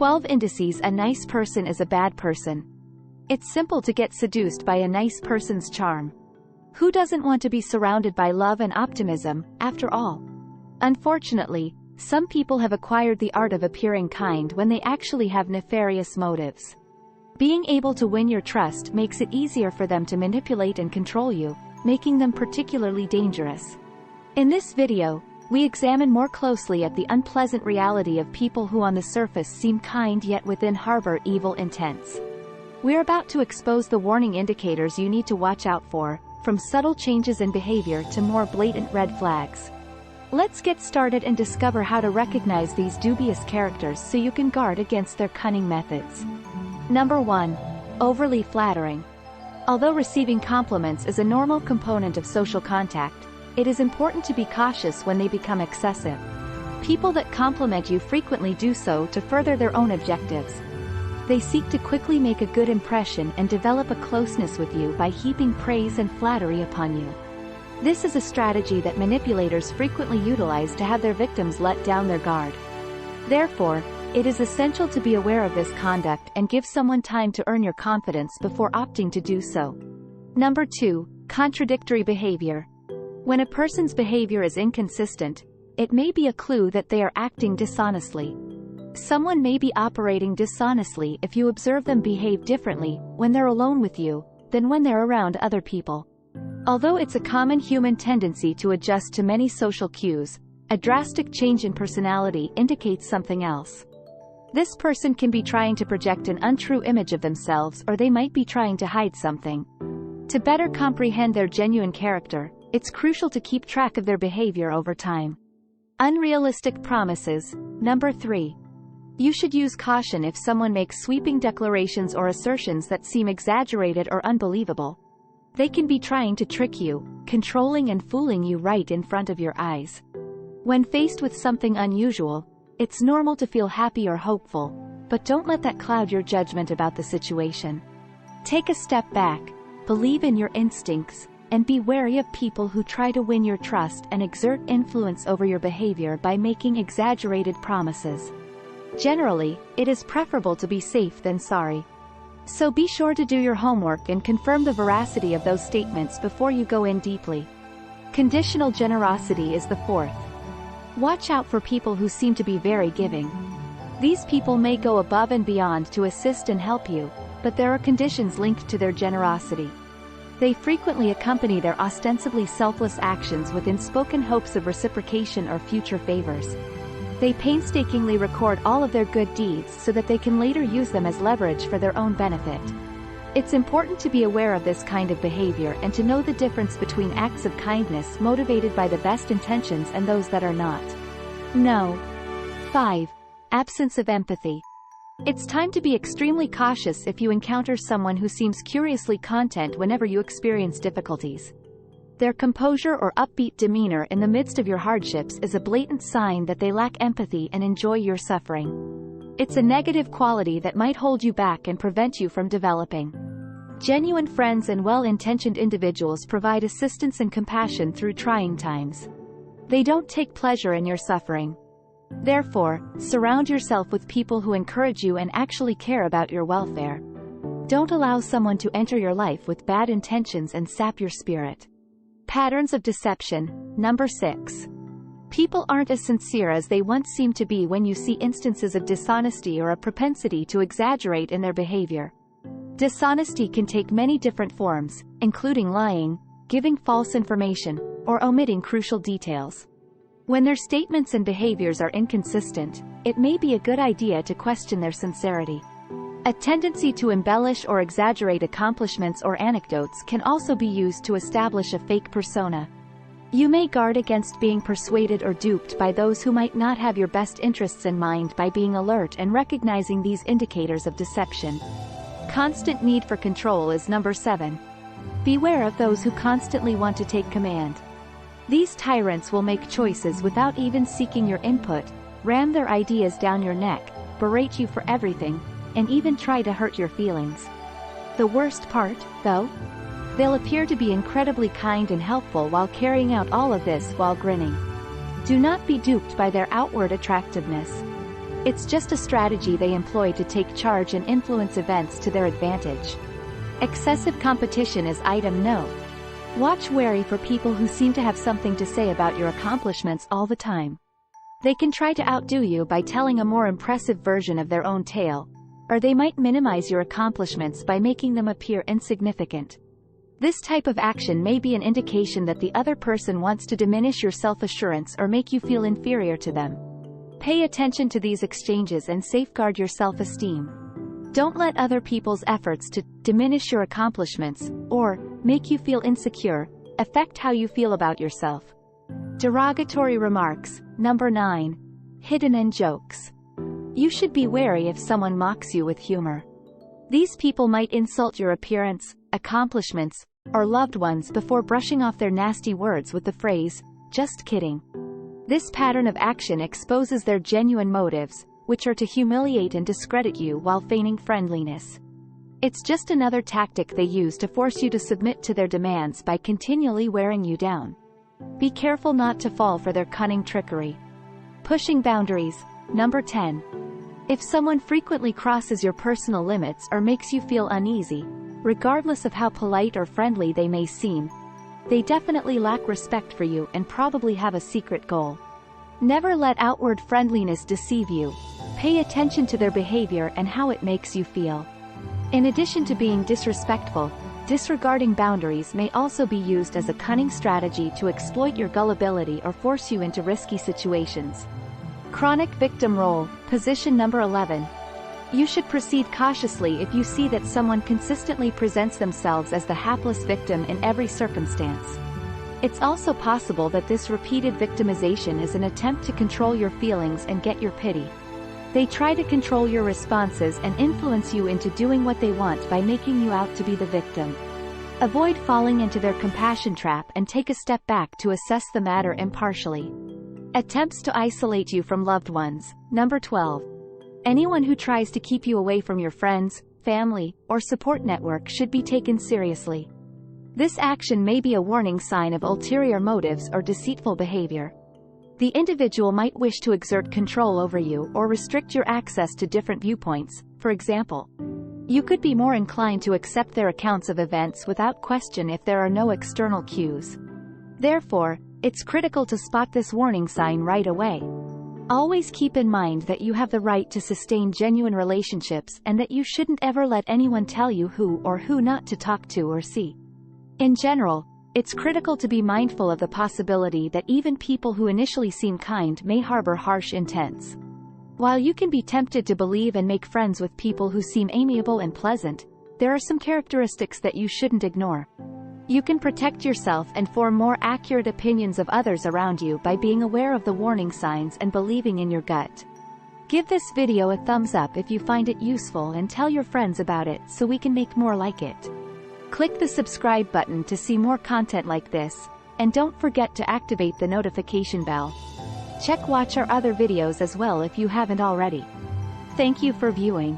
12 Indices a nice person is a bad person. It's simple to get seduced by a nice person's charm. Who doesn't want to be surrounded by love and optimism, after all? Unfortunately, some people have acquired the art of appearing kind when they actually have nefarious motives. Being able to win your trust makes it easier for them to manipulate and control you, making them particularly dangerous. In this video, we examine more closely at the unpleasant reality of people who on the surface seem kind yet within harbor evil intents. We're about to expose the warning indicators you need to watch out for, from subtle changes in behavior to more blatant red flags. Let's get started and discover how to recognize these dubious characters so you can guard against their cunning methods. Number 1. Overly flattering. Although receiving compliments is a normal component of social contact, it is important to be cautious when they become excessive. People that compliment you frequently do so to further their own objectives. They seek to quickly make a good impression and develop a closeness with you by heaping praise and flattery upon you. This is a strategy that manipulators frequently utilize to have their victims let down their guard. Therefore, it is essential to be aware of this conduct and give someone time to earn your confidence before opting to do so. Number 2. Contradictory behavior. When a person's behavior is inconsistent, it may be a clue that they are acting dishonestly. Someone may be operating dishonestly if you observe them behave differently when they're alone with you than when they're around other people. Although it's a common human tendency to adjust to many social cues, a drastic change in personality indicates something else. This person can be trying to project an untrue image of themselves, or they might be trying to hide something. To better comprehend their genuine character, it's crucial to keep track of their behavior over time. Unrealistic promises. Number 3. You should use caution if someone makes sweeping declarations or assertions that seem exaggerated or unbelievable. They can be trying to trick you, controlling and fooling you right in front of your eyes. When faced with something unusual, it's normal to feel happy or hopeful, but don't let that cloud your judgment about the situation. Take a step back, believe in your instincts, and be wary of people who try to win your trust and exert influence over your behavior by making exaggerated promises. Generally, it is preferable to be safe than sorry. So be sure to do your homework and confirm the veracity of those statements before you go in deeply. Conditional generosity is the 4th. Watch out for people who seem to be very giving. These people may go above and beyond to assist and help you, but there are conditions linked to their generosity. They frequently accompany their ostensibly selfless actions with unspoken hopes of reciprocation or future favors. They painstakingly record all of their good deeds so that they can later use them as leverage for their own benefit. It's important to be aware of this kind of behavior and to know the difference between acts of kindness motivated by the best intentions and those that are not. No. 5. Absence of empathy. It's time to be extremely cautious if you encounter someone who seems curiously content whenever you experience difficulties. Their composure or upbeat demeanor in the midst of your hardships is a blatant sign that they lack empathy and enjoy your suffering. It's a negative quality that might hold you back and prevent you from developing. Genuine friends and well-intentioned individuals provide assistance and compassion through trying times. They don't take pleasure in your suffering. Therefore, surround yourself with people who encourage you and actually care about your welfare. Don't allow someone to enter your life with bad intentions and sap your spirit. Patterns of deception. Number 6. People aren't as sincere as they once seemed to be when you see instances of dishonesty or a propensity to exaggerate in their behavior. Dishonesty can take many different forms, including lying, giving false information, or omitting crucial details. When their statements and behaviors are inconsistent, it may be a good idea to question their sincerity. A tendency to embellish or exaggerate accomplishments or anecdotes can also be used to establish a fake persona. You may guard against being persuaded or duped by those who might not have your best interests in mind by being alert and recognizing these indicators of deception. Constant need for control is number 7. Beware of those who constantly want to take command. These tyrants will make choices without even seeking your input, ram their ideas down your neck, berate you for everything, and even try to hurt your feelings. The worst part, though? They'll appear to be incredibly kind and helpful while carrying out all of this while grinning. Do not be duped by their outward attractiveness. It's just a strategy they employ to take charge and influence events to their advantage. Excessive competition is item no. Watch wary for people who seem to have something to say about your accomplishments all the time. They can try to outdo you by telling a more impressive version of their own tale, or they might minimize your accomplishments by making them appear insignificant. This type of action may be an indication that the other person wants to diminish your self-assurance or make you feel inferior to them. Pay attention to these exchanges and safeguard your self-esteem. Don't let other people's efforts to diminish your accomplishments, or make you feel insecure, affect how you feel about yourself. Derogatory remarks. Number 9. Hidden in jokes. You should be wary if someone mocks you with humor. These people might insult your appearance, accomplishments, or loved ones before brushing off their nasty words with the phrase, "Just kidding." This pattern of action exposes their genuine motives, which are to humiliate and discredit you while feigning friendliness. It's just another tactic they use to force you to submit to their demands by continually wearing you down. Be careful not to fall for their cunning trickery. Pushing boundaries. Number 10. If someone frequently crosses your personal limits or makes you feel uneasy, regardless of how polite or friendly they may seem, they definitely lack respect for you and probably have a secret goal. Never let outward friendliness deceive you. Pay attention to their behavior and how it makes you feel. In addition to being disrespectful, disregarding boundaries may also be used as a cunning strategy to exploit your gullibility or force you into risky situations. Chronic victim role. Position number 11. You should proceed cautiously if you see that someone consistently presents themselves as the hapless victim in every circumstance. It's also possible that this repeated victimization is an attempt to control your feelings and get your pity. They try to control your responses and influence you into doing what they want by making you out to be the victim. Avoid falling into their compassion trap and take a step back to assess the matter impartially. Attempts to isolate you from loved ones. Number 12. Anyone who tries to keep you away from your friends, family, or support network should be taken seriously. This action may be a warning sign of ulterior motives or deceitful behavior. The individual might wish to exert control over you or restrict your access to different viewpoints. For example, you could be more inclined to accept their accounts of events without question if there are no external cues. Therefore, it's critical to spot this warning sign right away. Always keep in mind that you have the right to sustain genuine relationships and that you shouldn't ever let anyone tell you who or who not to talk to or see. In general, it's critical to be mindful of the possibility that even people who initially seem kind may harbor harsh intents. While you can be tempted to believe and make friends with people who seem amiable and pleasant, there are some characteristics that you shouldn't ignore. You can protect yourself and form more accurate opinions of others around you by being aware of the warning signs and believing in your gut. Give this video a thumbs up if you find it useful and tell your friends about it so we can make more like it. Click the subscribe button to see more content like this, and don't forget to activate the notification bell. Watch our other videos as well if you haven't already. Thank you for viewing.